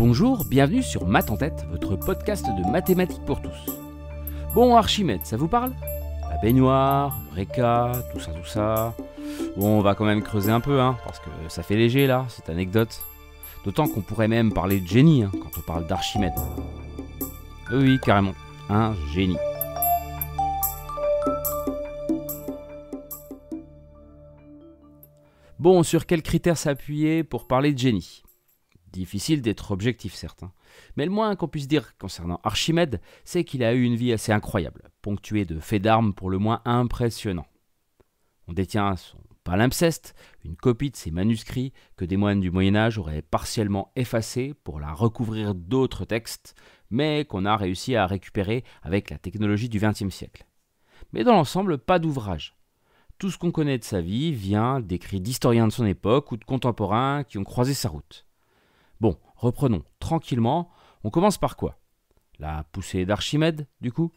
Bonjour, bienvenue sur Math en tête, votre podcast de mathématiques pour tous. Bon, Archimède, ça vous parle? La baignoire, Eureka, tout ça. Bon, on va quand même creuser un peu, parce que ça fait léger là, cette anecdote. D'autant qu'on pourrait même parler de génie, quand on parle d'Archimède. Oui, carrément, un génie. Bon, sur quels critères s'appuyer pour parler de génie? Difficile d'être objectif, certes. Mais le moins qu'on puisse dire concernant Archimède, c'est qu'il a eu une vie assez incroyable, ponctuée de faits d'armes pour le moins impressionnants. On détient son palimpseste, une copie de ses manuscrits que des moines du Moyen-Âge auraient partiellement effacés pour la recouvrir d'autres textes, mais qu'on a réussi à récupérer avec la technologie du XXe siècle. Mais dans l'ensemble, pas d'ouvrage. Tout ce qu'on connaît de sa vie vient d'écrits d'historiens de son époque ou de contemporains qui ont croisé sa route. Bon, reprenons tranquillement. On commence par quoi? La poussée d'Archimède, du coup?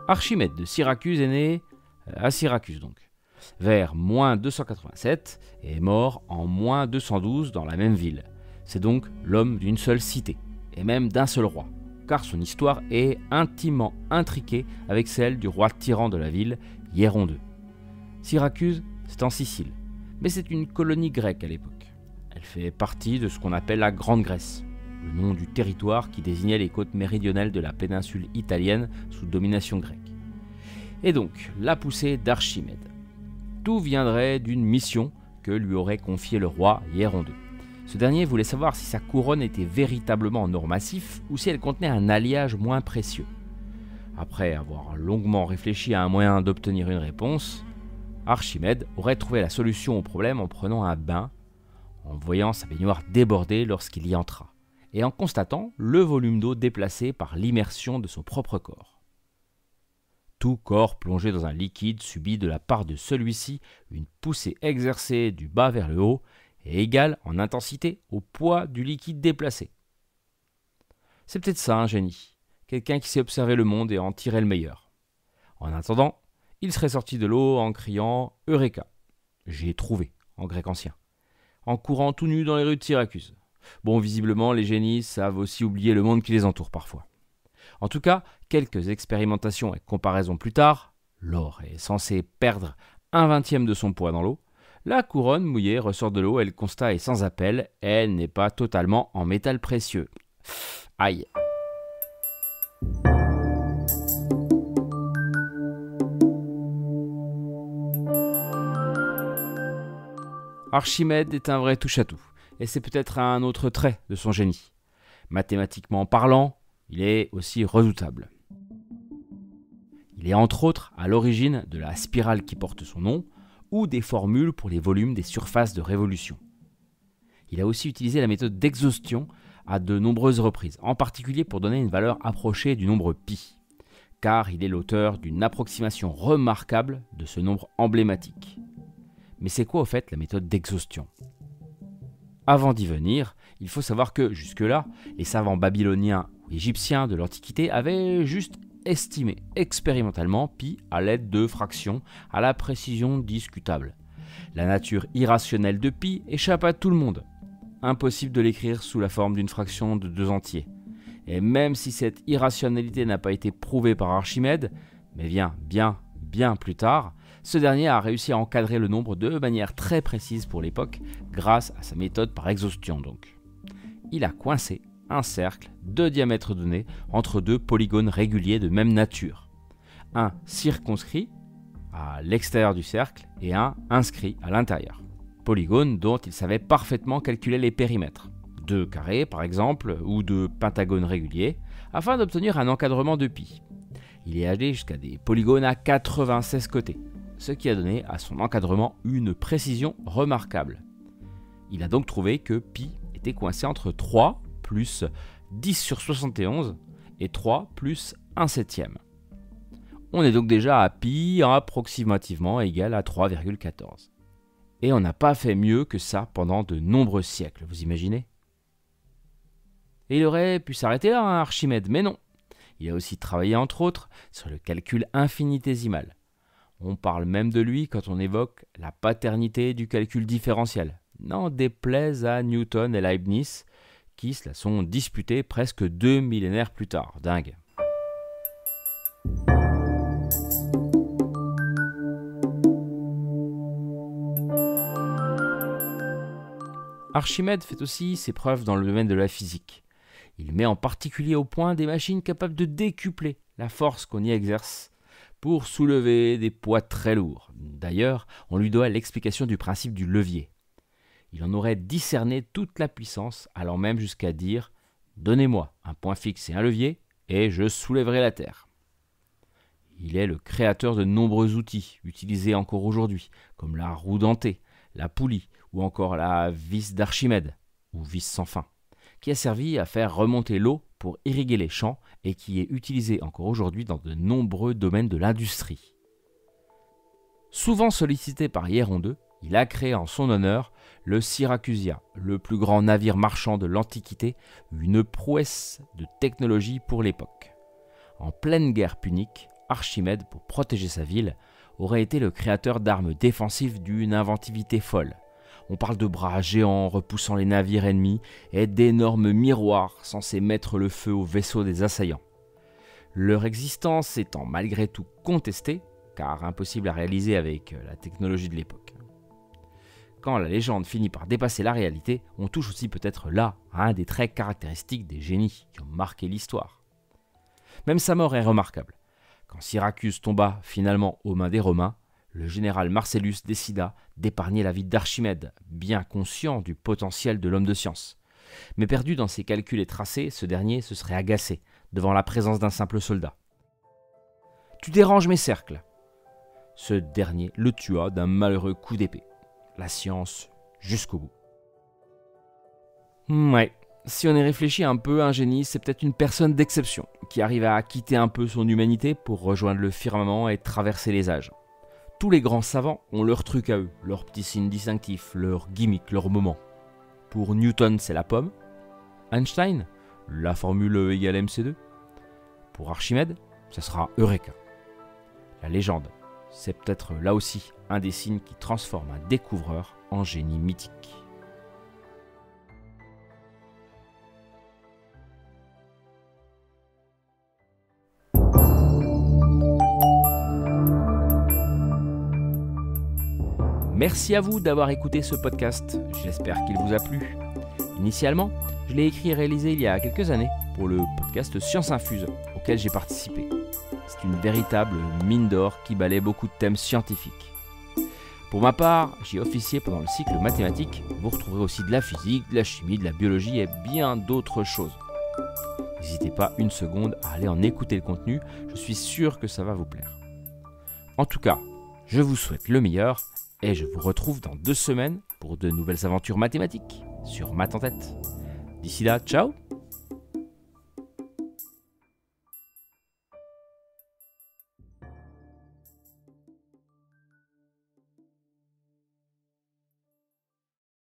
Archimède de Syracuse est né à Syracuse donc, vers moins 287 et est mort en moins 212 dans la même ville. C'est donc l'homme d'une seule cité, et même d'un seul roi, car son histoire est intimement intriquée avec celle du roi tyran de la ville, Hiéron II. Syracuse, c'est en Sicile, mais c'est une colonie grecque à l'époque. Elle fait partie de ce qu'on appelle la Grande Grèce, le nom du territoire qui désignait les côtes méridionales de la péninsule italienne sous domination grecque. Et donc, la poussée d'Archimède. Tout viendrait d'une mission que lui aurait confiée le roi Hiéron II. Ce dernier voulait savoir si sa couronne était véritablement en or massif ou si elle contenait un alliage moins précieux. Après avoir longuement réfléchi à un moyen d'obtenir une réponse, Archimède aurait trouvé la solution au problème en prenant un bain, en voyant sa baignoire déborder lorsqu'il y entra, et en constatant le volume d'eau déplacé par l'immersion de son propre corps. Tout corps plongé dans un liquide subit de la part de celui-ci une poussée exercée du bas vers le haut et égale en intensité au poids du liquide déplacé. C'est peut-être ça un génie, quelqu'un qui sait observer le monde et en tirer le meilleur. En attendant, il serait sorti de l'eau en criant « Eureka !» J'ai trouvé, en grec ancien, en courant tout nu dans les rues de Syracuse. Bon, visiblement, les génies savent aussi oublier le monde qui les entoure parfois. En tout cas, quelques expérimentations et comparaisons plus tard, l'or est censé perdre 1/20 de son poids dans l'eau. La couronne mouillée ressort de l'eau et le constat est sans appel, elle n'est pas totalement en métal précieux. Aïe. Archimède est un vrai touche-à-tout, et c'est peut-être un autre trait de son génie. Mathématiquement parlant, il est aussi redoutable. Il est entre autres à l'origine de la spirale qui porte son nom, ou des formules pour les volumes des surfaces de révolution. Il a aussi utilisé la méthode d'exhaustion à de nombreuses reprises, en particulier pour donner une valeur approchée du nombre pi, car il est l'auteur d'une approximation remarquable de ce nombre emblématique. Mais c'est quoi au fait la méthode d'exhaustion? Avant d'y venir, il faut savoir que jusque-là, les savants babyloniens ou égyptiens de l'Antiquité avaient juste estimé expérimentalement pi à l'aide de fractions à la précision discutable. La nature irrationnelle de pi échappe à tout le monde. Impossible de l'écrire sous la forme d'une fraction de 2 entiers. Et même si cette irrationalité n'a pas été prouvée par Archimède, mais vient bien plus tard, ce dernier a réussi à encadrer le nombre de manière très précise pour l'époque, grâce à sa méthode par exhaustion donc. Il a coincé un cercle de diamètre donné entre deux polygones réguliers de même nature. Un circonscrit à l'extérieur du cercle et un inscrit à l'intérieur. Polygones dont il savait parfaitement calculer les périmètres. 2 carrés par exemple ou de pentagones réguliers afin d'obtenir un encadrement de pi. Il est allé jusqu'à des polygones à 96 côtés, ce qui a donné à son encadrement une précision remarquable. Il a donc trouvé que pi était coincé entre 3 plus 10 sur 71 et 3 plus 1/7. On est donc déjà à pi approximativement égal à 3,14. Et on n'a pas fait mieux que ça pendant de nombreux siècles, vous imaginez? Et il aurait pu s'arrêter là, Archimède, mais non. Il a aussi travaillé entre autres sur le calcul infinitésimal. On parle même de lui quand on évoque la paternité du calcul différentiel. N'en déplaise à Newton et Leibniz, qui se la sont disputés presque 2 millénaires plus tard. Dingue. Archimède fait aussi ses preuves dans le domaine de la physique. Il met en particulier au point des machines capables de décupler la force qu'on y exerce pour soulever des poids très lourds. D'ailleurs, on lui doit l'explication du principe du levier. Il en aurait discerné toute la puissance, allant même jusqu'à dire « Donnez-moi un point fixe et un levier, et je soulèverai la Terre ». Il est le créateur de nombreux outils utilisés encore aujourd'hui, comme la roue dentée, la poulie ou encore la vis d'Archimède, ou vis sans fin, qui a servi à faire remonter l'eau pour irriguer les champs et qui est utilisée encore aujourd'hui dans de nombreux domaines de l'industrie. Souvent sollicité par Hieron II, il a créé en son honneur le Syracusia, le plus grand navire marchand de l'Antiquité, une prouesse de technologie pour l'époque. En pleine guerre punique, Archimède, pour protéger sa ville, aurait été le créateur d'armes défensives d'une inventivité folle. On parle de bras géants repoussant les navires ennemis et d'énormes miroirs censés mettre le feu aux vaisseaux des assaillants. Leur existence étant malgré tout contestée, car impossible à réaliser avec la technologie de l'époque. Quand la légende finit par dépasser la réalité, on touche aussi peut-être là à un des traits caractéristiques des génies qui ont marqué l'histoire. Même sa mort est remarquable. Quand Syracuse tomba finalement aux mains des Romains, le général Marcellus décida d'épargner la vie d'Archimède, bien conscient du potentiel de l'homme de science. Mais perdu dans ses calculs et tracés, ce dernier se serait agacé devant la présence d'un simple soldat. « Tu déranges mes cercles !» Ce dernier le tua d'un malheureux coup d'épée. La science jusqu'au bout. Ouais, si on y réfléchit un peu, un génie, c'est peut-être une personne d'exception qui arrive à quitter un peu son humanité pour rejoindre le firmament et traverser les âges. Tous les grands savants ont leur truc à eux, leur petit signe distinctif, leur gimmick, leur moment. Pour Newton, c'est la pomme. Einstein, la formule E égale mc2. Pour Archimède, ça sera Eureka. La légende, c'est peut-être là aussi un des signes qui transforme un découvreur en génie mythique. Merci à vous d'avoir écouté ce podcast, j'espère qu'il vous a plu. Initialement, je l'ai écrit et réalisé il y a quelques années pour le podcast Science Infuse, auquel j'ai participé. C'est une véritable mine d'or qui balaie beaucoup de thèmes scientifiques. Pour ma part, j'y ai officié pendant le cycle mathématique. Vous retrouverez aussi de la physique, de la chimie, de la biologie et bien d'autres choses. N'hésitez pas une seconde à aller en écouter le contenu, je suis sûr que ça va vous plaire. En tout cas, je vous souhaite le meilleur et je vous retrouve dans 2 semaines pour de nouvelles aventures mathématiques sur Math en tête. D'ici là, ciao!